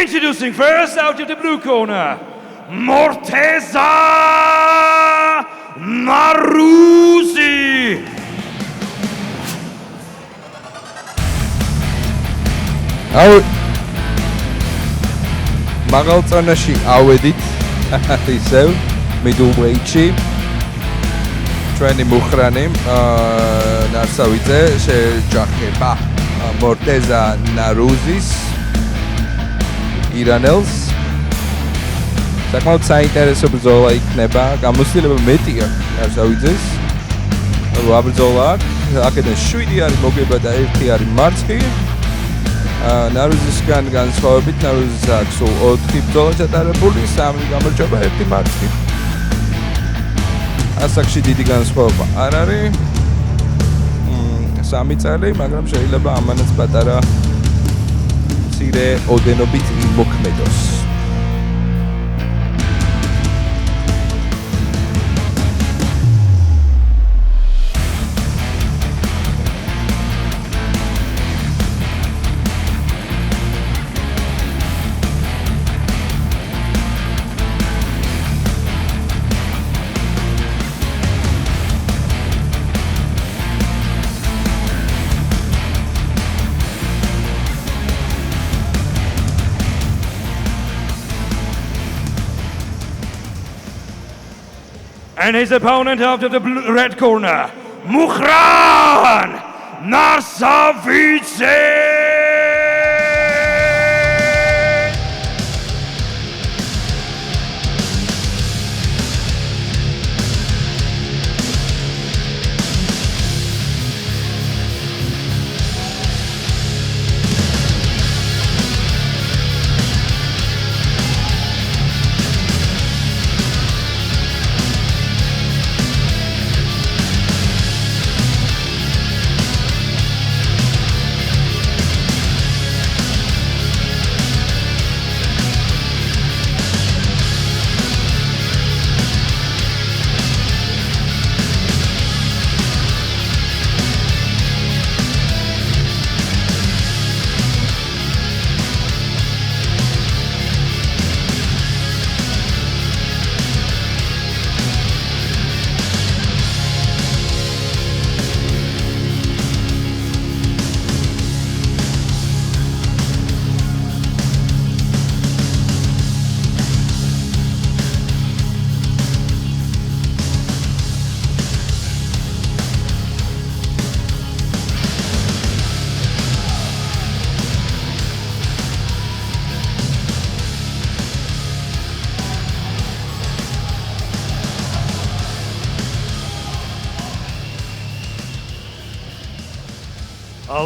Introducing first out of the blue corner, Morteza Naruzi. მაღალ წონაში ავედით ისევ middle weight-ში ჩვენი მუხრანი ნარსავიძე შეჯახება მორტეზა ნარუზის ირანელს საკმაოდ საინტერესო ბრძოლა იქნება გამოცდილება მეტია ნარსავიძეს აბრძოლა აქედან 7 არის მოგება და 1 არის მარცხი ნარუზისგან განსხვავებით ნარუზის აქვს 4 ბრძოლა ჩატარებული 3 გამარჯვება 1 მარცხი ასაკში დიდი განსხვავება არ არის 3 წელი მაგრამ შეიძლება ამანაც პატარა მცირე ოდენობით იმოქმედოს And his opponent out of the red corner, Mukhran Narsavidze.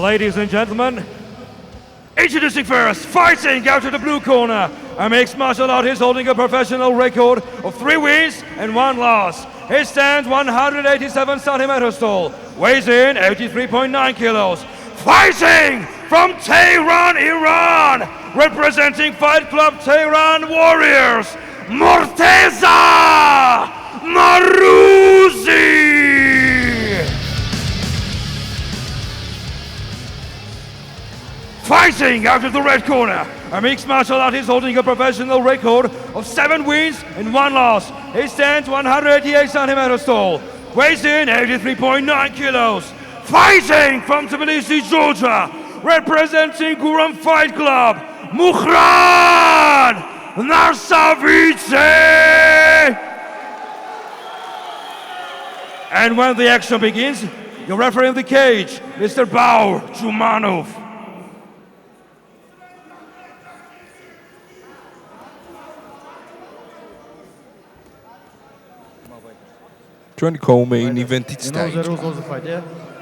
Ladies and gentlemen, introducing first, fighting out of the blue corner, a mixed martial artist holding a professional record of 3 wins and 1 loss. He stands 187 centimeters tall, weighs in 83.9 kilos. Fighting from Tehran, Iran, representing Fight Club Tehran Warriors, Morteza Naruzi. Fighting out of the red corner, a mixed martial artist holding a professional record of 7 wins and 1 loss. He stands 188 centimeters tall, weighs in 83.9 kilos. Fighting from Tbilisi, Georgia, representing Guram Fight Club, Mukhran Narsavidze. And when the action begins, your referee in the cage, Mr. Baur Jumanov. ჩვენი co-main event-იც დაიწყო.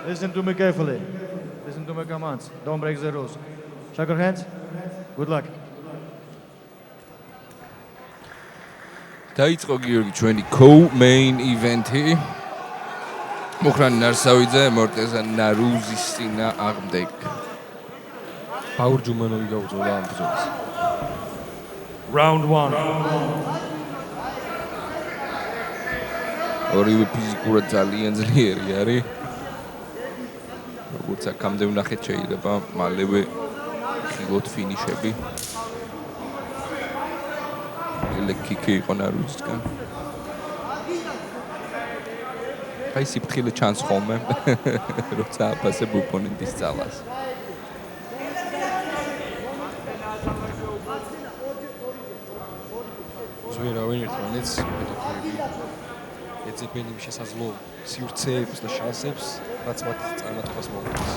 Listen to me carefully. Listen to my commands. Don't break the rules. Shake your hands. Good luck. დაიწყო გიორგი ჩვენი co-main event-ი. Mukhran Narsavidze, Morteza Naruzis წინააღმდეგ. Baur Jumanovi გაუძღვა ამ ბრძოლას. Round 1. ორივე ფიზიკურად ძალიან ძლიერი არის. როგორც აქამდე ვნახეთ შეიძლება მალევე ხილოთ ფინიშები. ლეკიკი იყო ნარუზისგან. აი სიფრთხილე ჩანს ხოლმე, როცა აფასებ ოპონენტის ძალას. ზვერავენ ერთმანეთს მეტოქეები ეძებენ იმ შესაძლო სივრცეებს და შანსებს, რაც მათ წარმატებას მოუწევს.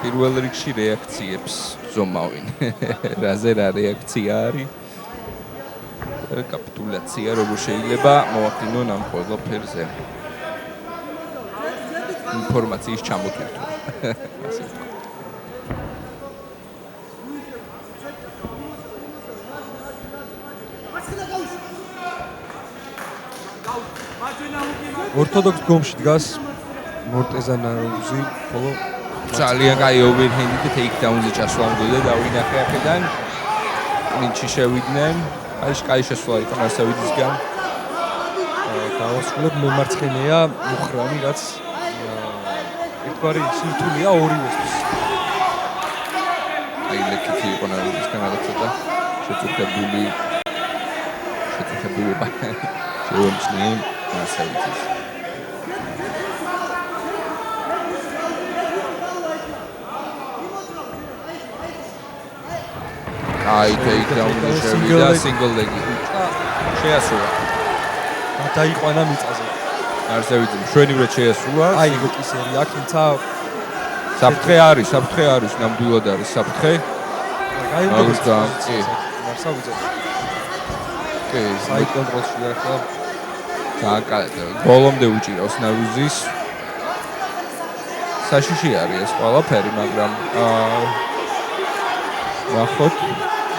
პირველ რიგში რეაქციებს ზომავენ. რაზე რა რეაქცია არის? კაპიტულაცია როგორ შეიძლება მოახდინონ ამ ყველაფერზე. ინფორმაციის ჩამოტვირთვა. ასე ვთქვა. ორთოდოქს გომში დგას მორტეზა ნარუზი, ხოლო ძალიან კაი ოვერჰენდი ტეიქდაუნზე ჩასვლა უნდა დავინახე აქედან. ნიჩი შევიდნენ. აი კაი შესვლა იყო ნარსავიძისგან. დავასრულებ მემარცხენეა მუხრანი, რაც ერთგვარი სირთულეა ორივესთვის. აი ლეკიკი იყო ნარუზისგან რაღაცა შეწუხებული შეუნიშნე ნარსავიძის. აი ტეიქდაუნზე შევიდა სინგლ ლეგი. შეასრულა. დაიყვანა მიწაზე. ნარსავიძე მშვენივრად შეასრულა. აი როკისერი აქ, თუმცა საფრთხე არის, ნამდვილად არის საფრთხე. გაიგებს კი. ნარსავიძე. კი, საით კონტროლში ახლა ბოლომდე უჭირავს ნარუზის. საშიში არის ეს ყველაფერი, მაგრამ ნახოთ.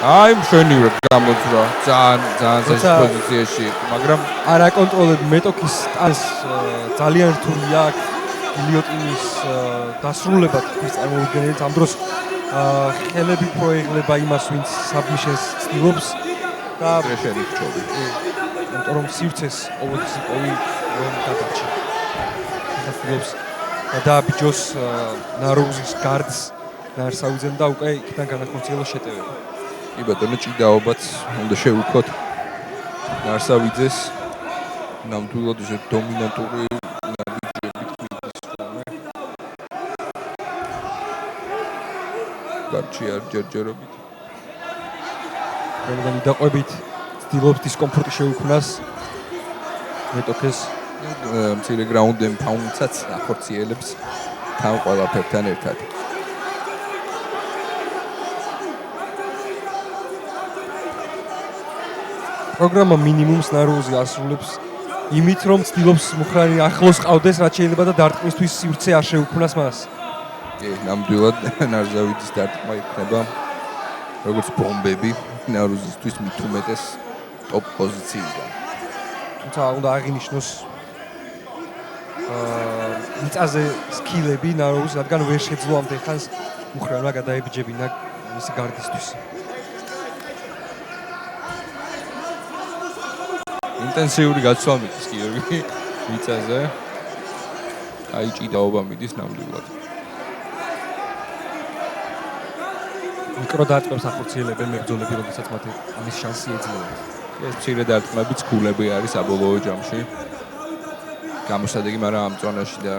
აი მშვენივრად გამოძრა. ძალიან საშიში პოზიციაში იყო, მაგრამ არ აკონტროლებ მეტოქის სტანს ძალიან რთულია აქ გილიოტინის დასრულება თქვის წარმოვიდგენთ. ამ დროს ხელები პროეღლება იმას, ვინც საბმიშენს ცდილობს და პრესერი ხჩობი. იმიტომ რომ სივრცეს ყოველთვის იპოვი რომ გადარჩა. ცდილობს დააბიჯოს ნარუზის გარდს ნარსავიძემ და უკვე იქიდან განახორციელოს შეტევება. კი ბატონო, ჭიდაობაც უნდა შევუქოთ ნარსავიძეს. ნამდვილად ისე დომინანტური ნაბიჯებით ქმნის ხოლმე. გარჩი არ ჯერჯერობით. რადგან დაყვებით ცდილობს დისკომფორტი შეუქმნას მეტოქეს მცირე გრაუნდენ ფაუნდსაც ახორციელებს თან ყველაფერთან ერთად. პროგრამა მინიმუმს ნარუზი ასრულებს იმით, რომ ცდილობს მუხრანი ახლოს ყავდეს, რაც შეიძლება და დარტყმისთვის სივრცე არ შეუქმნას მას. კი, ნამდვილად ნარსავიძის დარტყმა იქნება როგორც ბომბები ნარუზისთვის მით უმეტეს ტოპ პოზიციიდან. თუმცა უნდა აღინიშნოს მიწაზე სკილები ნარუზს, რადგან ვერ შეძლო ამდენ ხანს მუხრანმა გადაებიჯებინა მისი გარდისთვის. ინტენსიური გაცვლა მიდის გიორგი მიწაზე. აი ჭიდაობა მიდის ნამდვილად. მიკროდარტყმებს ახორციელებენ მებრძოლები, როდესაც მათ ამის შანსი ეძლევათ. ეს მცირე დარტყმებიც ქულები არის საბოლოო ჯამში. გამოსადეგი, მაგრამ ამ წონაში და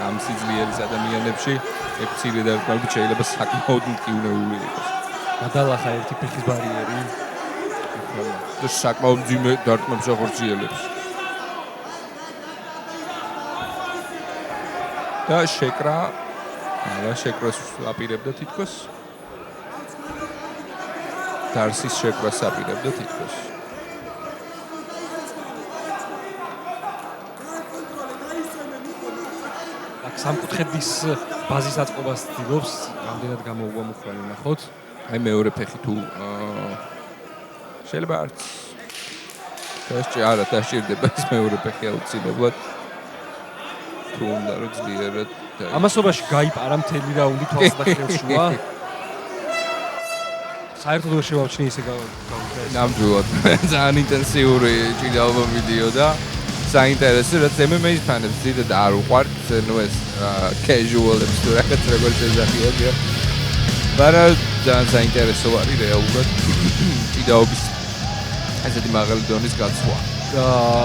ამ სიძლიერის ადამიანებში ეს მცირე დარტყმები შეიძლება საკმაოდ მტკივნეული იყოს. გადალახა ერთი ფეხის ბარიერი. და საკმაოდ მძიმე დარტყმებს ახორციელებს. და შეკრას აპირებდა თითქოს. დარსის შეკრას აპირებდა თითქოს. აქ სამკუთხედის ბაზის აწყობას ცდილობს, რამდენად გამოუვა მუხრანი ნახოთ. აი მეორე ფეხი თუ შეიძლება არც არა დასჭირდება ეს მეორე ფეხი აუცილებლად თუ უნდა რომ ძლიერად ამასობაში გაიპარა მთელი რაუნდი თვალს და ხელშუა. საერთოდ ვერ შევავჩინე ისე გავიქრა. ნამდვილად ძალიან ინტენსიური ჭიდაობა მიდიოდა. საინტერესო რაც MMA-ის ფანებს დიდად არ უყვართ, ნუ ეს casual-ებს თუ რაღაც როგორც ეძახიან. მაგრამ ძალიან საინტერესო არის რეალურად ჭიდაობის ესეთი მაღალი დონის გაცვლა.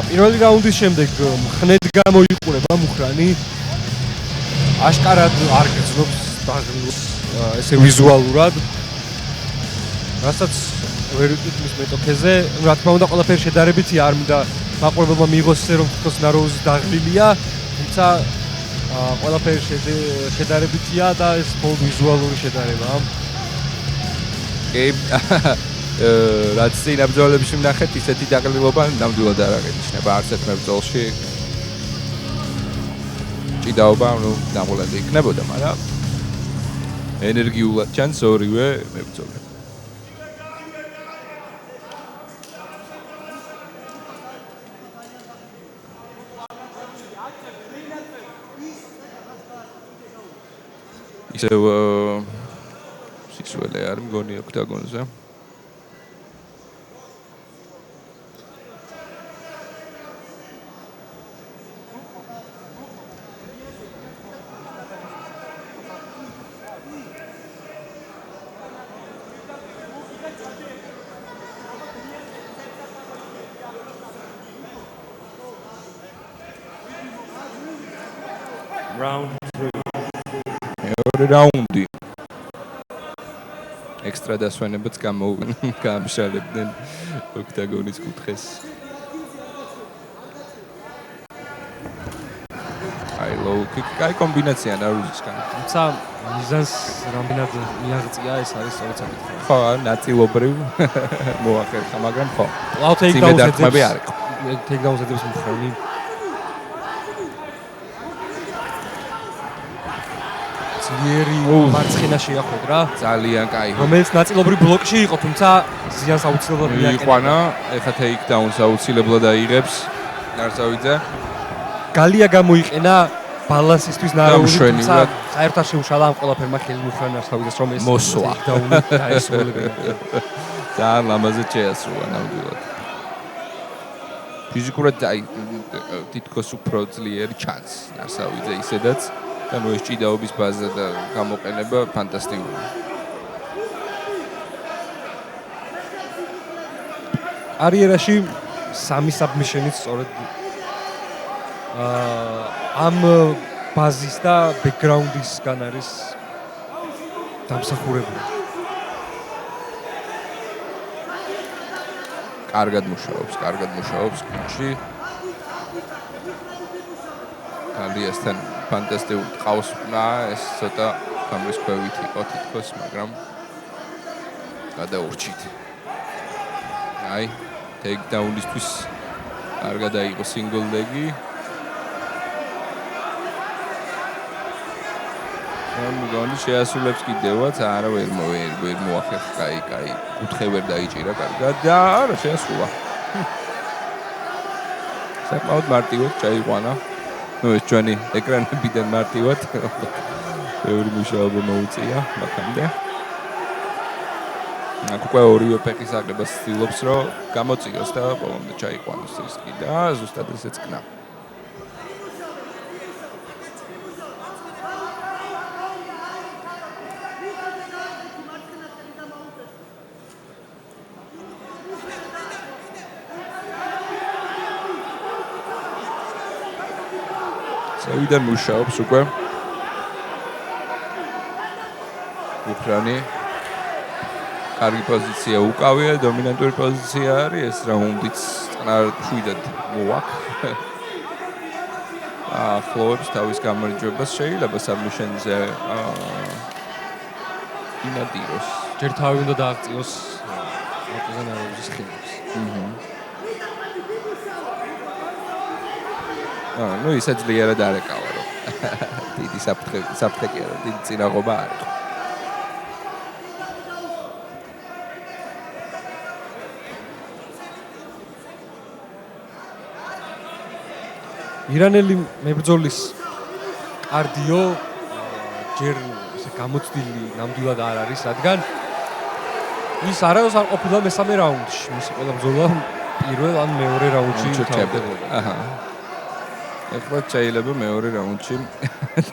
პირველი რაუნდის შემდეგ ხნედ გამოიყურება მუხრანი. აშკარად არ გრძნობს დაღლილს ესე ვიზუალურად. რასაც ვერ ვიტყვით მეტოქეზე, რა თქმა უნდა ყველაფერი შედარებითია, არ მინდა მაყურებელმა მიიღოს ესე რომ თვითონ ნაროუზი დაღლილია, თუმცა ყველაფერი შედარებითია და ეს მხოლოდ ვიზუალური შედარებაა. კი, რაც წინ ბრძოლებში ვნახეთ, ისეთი დაღლილობა ნამდვილად არ აღინიშნება არც ერთ მებრძოლში. ჭიდაობა, ნამდვილად იქნებოდა, მაგრამ ენერგიულად ჩანს ორივე მებრძოლი. ისევ სიცველი არ მგონი ოქტაგონზე. Round 3. მეორე რაუნდი. ექსტრა დასვენებაც გამშალებდნენ ოქტაგონის კუთხეს. აი ლოუ-კიკ, კაი კომბინაცია ნარუზისგან. თუმცა მიზანს რამდენად მიაღწია ეს არის სწორედ საკითხი. ხო, ნაწილობრივ მოახერხა, მაგრამ ხო. Low takedown-ს დარტყმები არ იყო. takedown-ს ეძებს მუხრანი. ძლიერი მარცხენა შეახვედრა. ძალიან კაი. რომელიც ნაწილობრივ ბლოკში იყო, თუმცა ზიანს აუცილებლად მიიყვანა, ეხლა takedown-ს აუცილებლად აიღებს ნარსავიძე. გალია გამოიყენა ბალანსისთვის ნაროუზი, თუმცა გამშვენივრად. საერთოდ შეუშალა ამ ყველაფერმა ხელი მუხრან ნარსავიძეს, რომ ეს მოსვა. takedown-ი დაესრულებინა. ძალიან ლამაზად შეასრულა ნამდვილად. ფიზიკურად აი თითქოს უფრო ძლიერი ჩანს ნარსავიძე ისედაც. და ნუ ეს ჭიდაობის ბაზა და გამოყენება ფანტასტიკურია. კარიერაში 3 საბმიშენით სწორედ ამ ბაზის და ბექგრაუნდისგან არის დამსახურებული. კარგად მუშაობს კუჩი. გალიასთან ფანტასტიკური ყავს და ეს ცოტა გამრის ქვევით იყო თითქოს, მაგრამ გადაურჩით. აი, takedown-ისთვის კარგად აიღო single leg-ი. მგონი შეასრულებს კიდევაც, არა ვერ მოახერხა, კაი, კუთხე ვერ დაიჭირა კარგად და არა შეასრულა. საკმაოდ მარტივად ჩაიყვანა. ნუ ეს ჩვენი ეკრანებიდან მარტივად ბევრი მუშაობა მოუწია მაგამდე. უკვე ორივე ფეხის აღებას ცდილობს, რომ გამოწიოს და ბოლომდე ჩაიყვანოს რისკი და ზუსტად ესეც კნა. ვიდან მუშაობს უკვე უკრაინი კარგი პოზიცია უკავია, დომინანტური პოზიცია არის, ეს რაუნდიც წყნარ შვიდად მოაქვს. ახლოვებს თავის გამარჯვებას, შეიძლება საბმიშენზე ინადიროს. ჯერ თავი უნდა დააღწიოს ოპოზანაუზის ხილებს. ნუ ისე ძლიერად არ ეკავა, რომ დიდი საფრთხე კი არა, დიდი წინაღობა არ იყო. ირანელი მებრძოლის კარდიო ჯერ ესე გამოცდილი ნამდვილად არ არის, რადგან ის არავის არ ყოფილა მესამე რაუნდში. მისი ყველა ბრძოლა პირველ ან მეორე რაუნდში თავდებოდა. ეხლა შეიძლება მეორე რაუნდში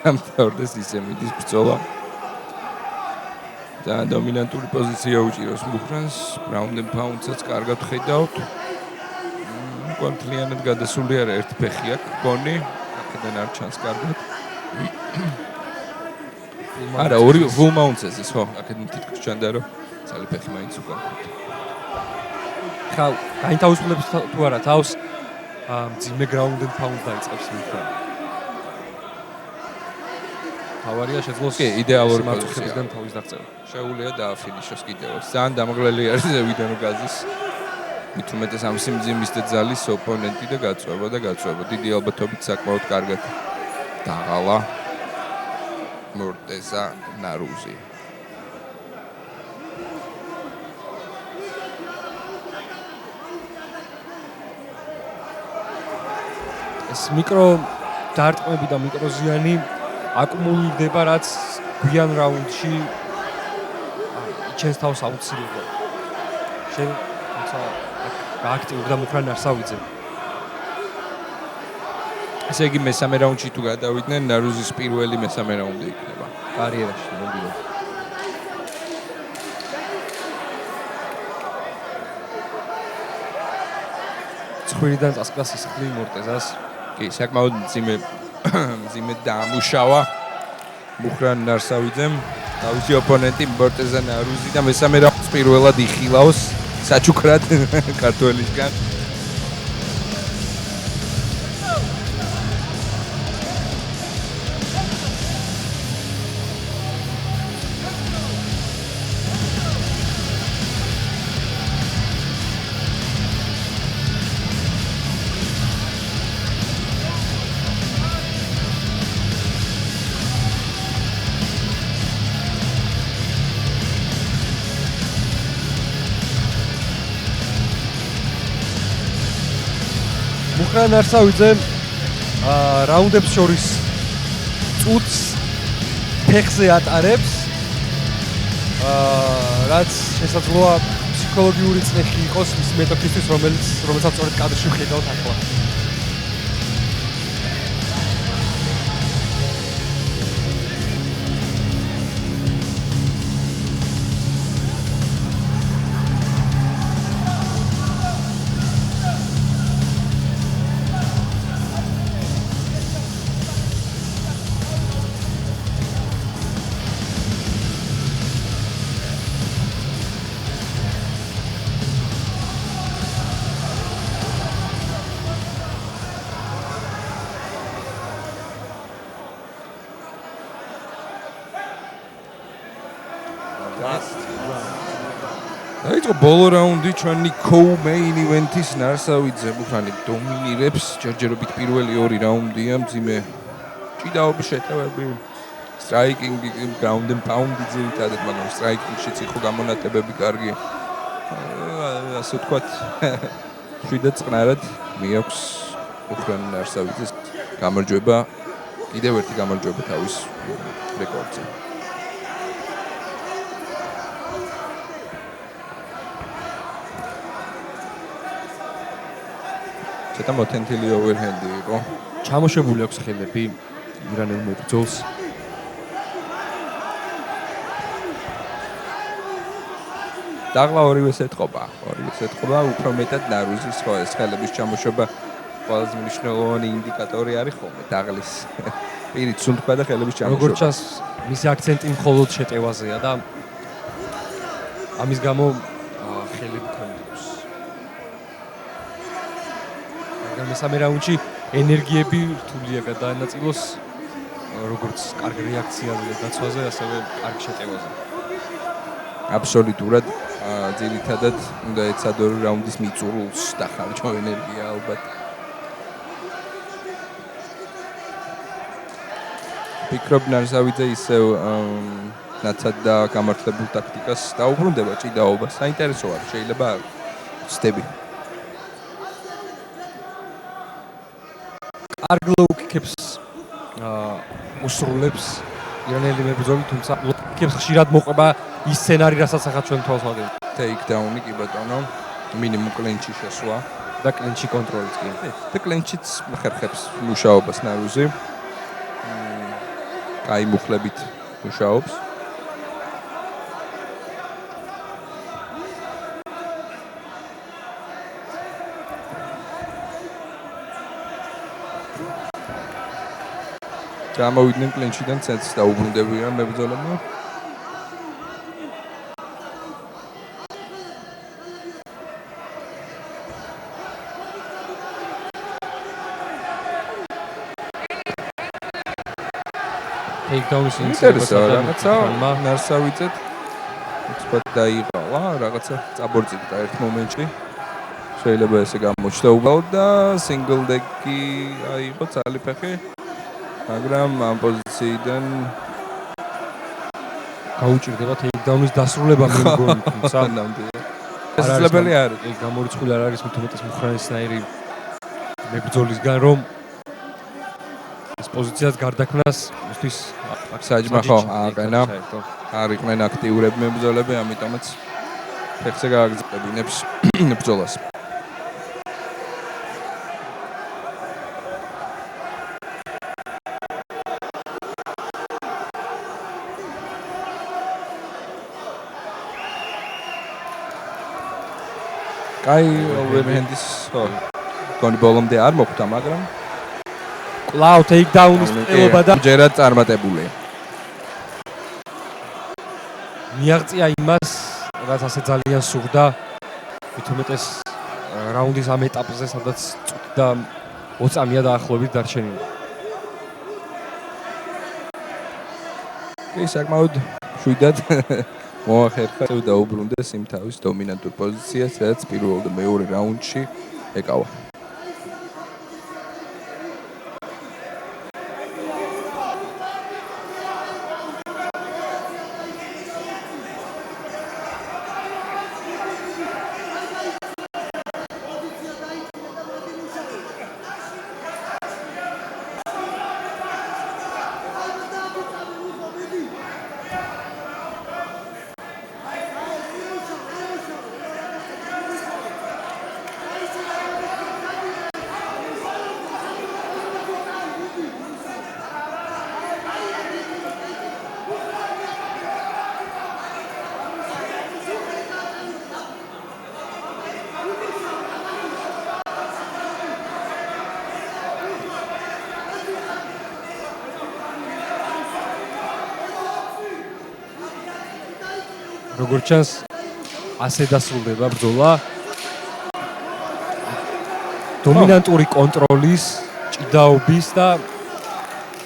დამთავრდეს ისე მიდის ბრძოლა. და დომინანტური პოზიცია უჭირავს მუხრანს, ground and pound-საც კარგად ხედავთ. კონტროლიანად გადასული არა ერთი ფეხი აქვს, გონი, აქედან არ ჩანს კარგად. არა, ორი full mount-ს ეს ხო, აქედან თითქოს ჩანდა რომ ძალი ფეხი მაინც უკან. ხა, გაინთავისუფლებს თუ არა თავს მძიმე ground and pound დაიწყებს მუხრანი. თავარია შეძლოს კი, იდეალური მაწუხებისგან თავის დაღწევა. შეუძლია დააფინიშოს კიდევ. ძალიან დამღლელი არის ზევიდან რო გაზის. მით უმეტეს ამ სიმძიმის და ძალის ოპონენტი და გაწვევა. დიდი ალბათობით საკმაოდ კარგად დაღალა მორტეზა ნარუზი. ეს მიკრო დარტყმები და მიკროზიანი აკუმულირდება, რაც გვიან რაუნდში იჩენს თავს აუცილებლად. თუმცა გააქტიურდა მუხრან არსავიძე. ესე იგი მესამე რაუნდში თუ გადავიდნენ, ნარუზის პირველი მესამე რაუნდი იქნება კარიერაში, მოგიდო. ცხვირიდან წასკდა სისხლი მორტეზას. კი, საკმაოდ მძიმე დაამუშავა მუხრან ნარსავიძემ თავისი ოპონენტი მორტეზა ნარუზი და მესამე რაუნდს პირველად იხილავს საჩუქრად ქართველისგან. მუხრან არსავიძე რაუნდებს შორის წუთს ფეხზე ატარებს, რაც შესაძლოა ფსიქოლოგიური წნეხი იყოს მის მეტოქისთვის, რომელსაც სწორედ კადრში ვხედავთ ახლა. დაიწყო ბოლო რაუნდი ჩვენი co-main event-ის ნარსავიძე მუხრანი დომინირებს, ჯერჯერობით პირველი ორი რაუნდია, მძიმე ჭიდაობის შეტევები, striking-ი, ground and pound-ი ძირითადად, მაგრამ striking-შიც იყო გამონათებები კარგი. ასე ვთქვათ, შვიდად წყნარად მიაქვს მუხრან ნარსავიძეს გამარჯვება, კიდევ ერთი გამარჯვება თავის რეკორდზე. ცოტა მოთენთილი overhand-ი იყო. ჩამოშებული აქვს ხელები ირანელ მებრძოლს. დაღლა ორივეს ეთყობა, უფრო მეტად ნარუზის ხო ეს ხელების ჩამოშობა ყველაზე მნიშვნელოვანი ინდიკატორი არის ხოლმე დაღლის პირით სუნთქვა და ხელების ჩამოშობა. როგორც ჩანს, მისი აქცენტი მხოლოდ შეტევაზეა და ამის გამო ხელები კონტროლს. მაგრამ მესამე რაუნდში ენერგიები რთულია გადაანაწილოს, როგორც კარგი რეაქციაზე და დაცვაზე, ასევე კარგი შეტევაზე. აბსოლუტურად ძირითადად უნდა ეცადო რაუნდის მიწურულს დახარჯო ენერგია ალბათ. ფიქრობ ნარსავიძე ისევ ნაცად და გამართლებულ ტაქტიკას დაუბრუნდება ჭიდაობას. საინტერესო არის, შეიძლება ვცდები. კარგ ლოუ-კიკებს უსრულებს ირანელი მებრძოლი, თუმცა ლოუ-კიკებს ხშირად მოყვება ის სცენარი, რასაც ახლა ჩვენ თვალს ვაგებთ. Takedown-ი კი ბატონო, მინიმუმ კლინჩი შესვლა და კლინჩი კონტროლიც კი. და კლინჩიც ხერხებს მუშაობას ნარუზი. კაი მუხლებით მუშაობს. გამოვიდნენ კლინჩიდან ცენტრს დაუბრუნდებიან მებრძოლებმა. ტეიქდაუნის ინტერესია რაღაცა ნარსავიცეთ უცბად დაიღალა რაღაცა წაბორძიკდა ერთ მომენტში შეიძლება ესე გამოჩნდა უბრალოდ და სინგლ დეკი აიღო ძალიფეხი მაგრამ ამ პოზიციიდან გაუჭირდება ტეიქდაუნის დასრულება მე მგონი თუმცა შესაძლებელი არის ეს გამორიცხული არ არის მით უმეტეს მუხრანისნაირი მებრძოლისგან რომ ეს პოზიციას გარდაქმნას ისთვის საჯმა ხო აყენა არ იყვნენ აქტიურები მებრძოლები ამიტომაც ფეხზე გააგზავნებინებს ბრძოლას კაი ოვერჰენდის კონი ბოლომდე არ მოხვდა მაგრამ კлау ტეიქდაუნის წელობა და ჯერად წარმატებული მიაღწია იმას რაც ასე ძალიან სურდა მით უმეტეს რაუნდის ამ ეტაპზე სადაც წუთი და 20 წამია დაახლოებით დარჩენილი კი საკმაოდ შვიდად მოახერხა და დაუბრუნდეს იმ თავის დომინანტურ პოზიციას რაც პირველ და მეორე რაუნდში ეკავა როგორც ჩანს ასე დასრულდება ბრძოლა დომინანტური კონტროლის ჭიდაობის და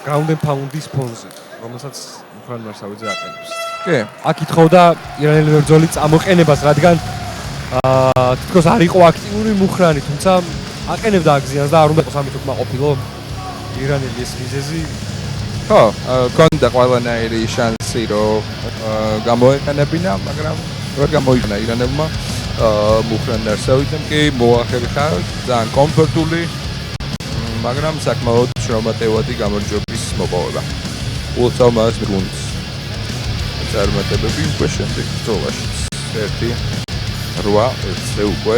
ground and pound-ის ფონზე რომელსაც მუხრან მარსავიძე აყენებს კი აქ ითხოვდა ირანელი მებრძოლი წამოყენებას რადგან თითქოს არ იყო აქტიური მუხრანი თუმცა აყენებდა აგზიანს და არ უნდა იყოს ამით უკმაყოფილო ირანელი ეს მიზეზი ხო, კონდა ყველანაირი შანსი რომ გამოეყენებინა, მაგრამ ვერ გამოიყენა ირანელმა. მუხრან ნარსავიძემ კი მოახერხა ძალიან კომფორტული, მაგრამ საკმაოდ შრომატევადი გამარჯვების მოპოვება. უცალ მას გუნდს წარმატებები უკვე შემდეგ ბრძოლაშიც. 1-8-1-ზე უკვე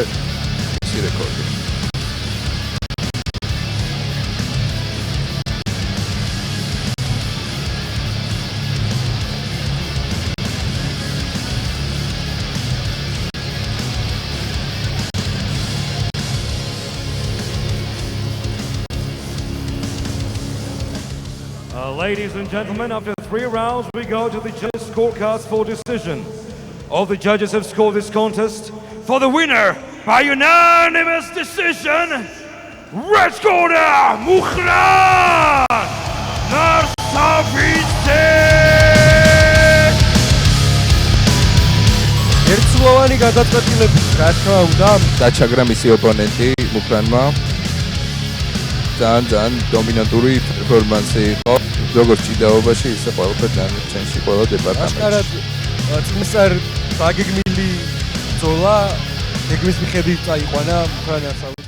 ის რეკორდი. Ladies and gentlemen, after 3 rounds, we go to the judges' scorecards for decision. All the judges have scored this contest for the winner by unanimous decision. Red corner, Mukhran Narsavidze. ერთსულოვანი გადაწყვეტილებით, რა თქმა უნდა, დაჩაგრა მისი ოპონენტი მუხრანმა. ძალიან დომინანტური პერფორმანსი იყო როგორც ჭიდაობაში ისე ყველაფერ დანარჩენში ყველა დეპარტამენტში. აშკარად წინასწარ დაგეგმილი ბრძოლა გეგმის მიხედვით წაიყვანა მუხრან ნარსავიძემ.